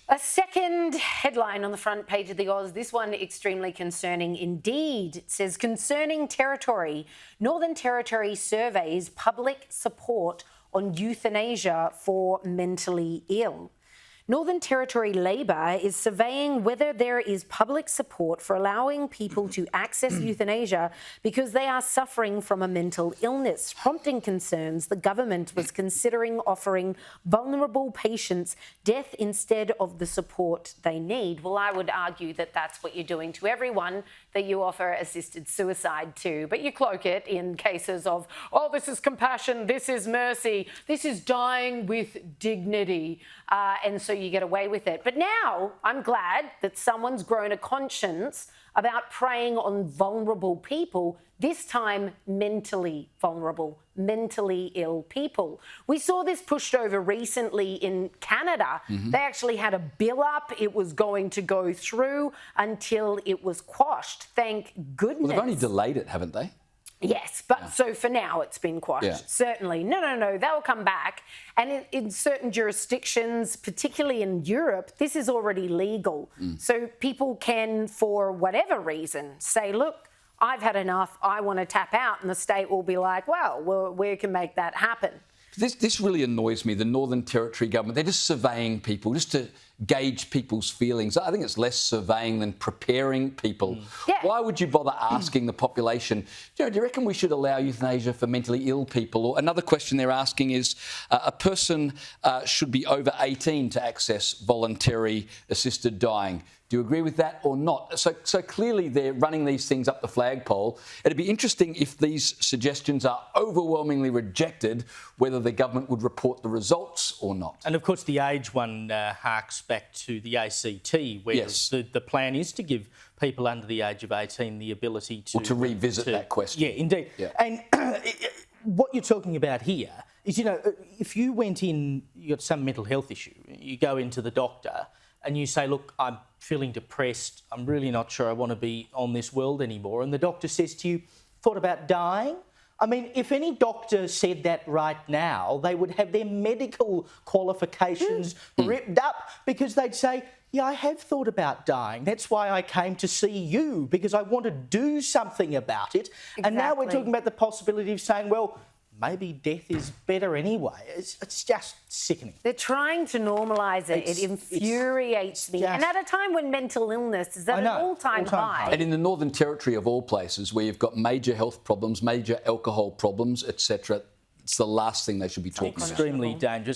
A second headline on the front page of the Oz, this one extremely concerning indeed. It says, concerning territory, Northern Territory surveys public support on euthanasia for mentally ill. Northern Territory Labor is surveying whether there is public support for allowing people to access euthanasia because they are suffering from a mental illness, prompting concerns the government was considering offering vulnerable patients death instead of the support they need. Well, I would argue that that's what you're doing to everyone that you offer assisted suicide to, but you cloak it in cases of, oh, this is compassion, this is mercy, this is dying with dignity, and so you get away with it. But now I'm glad that someone's grown a conscience about preying on vulnerable people, this time mentally vulnerable, mentally ill people. We saw this pushed over recently in Canada. They actually had a bill up. It was going to go through until it was quashed. Thank goodness. Well, they've only delayed it, haven't they? Yes, but so for now it's been quashed, certainly. No, they'll come back. And in certain jurisdictions, particularly in Europe, this is already legal. So people can, for whatever reason, say, look, I've had enough, I want to tap out. And the state will be like, well, we can make that happen. This really annoys me, the Northern Territory government. They're just surveying people, just to gauge people's feelings. I think it's less surveying than preparing people. Why would you bother asking the population, do you reckon we should allow euthanasia for mentally ill people? Or another question they're asking is, a person should be over 18 to access voluntary assisted dying. Do you agree with that or not? So clearly they're running these things up the flagpole. It'd be interesting if these suggestions are overwhelmingly rejected, whether the government would report the results or not. And of course the age one harks back to the ACT, where the plan is to give people under the age of 18 the ability to... Or to revisit that question. Yeah, indeed. Yeah. And what you're talking about here is, if you went in, you got some mental health issue, you go into the doctor and you say, look, I'm feeling depressed, I'm really not sure I want to be on this world anymore, and the doctor says to you, thought about dying? I mean, if any doctor said that right now, they would have their medical qualifications ripped up, because they'd say, yeah, I have thought about dying. That's why I came to see you, because I want to do something about it. Exactly. And now we're talking about the possibility of saying, well, maybe death is better anyway. It's just sickening. They're trying to normalise it. It infuriates me. And at a time when mental illness is at an all-time high. And in the Northern Territory of all places, where you've got major health problems, major alcohol problems, etc., it's the last thing they should be talking about. Extremely dangerous.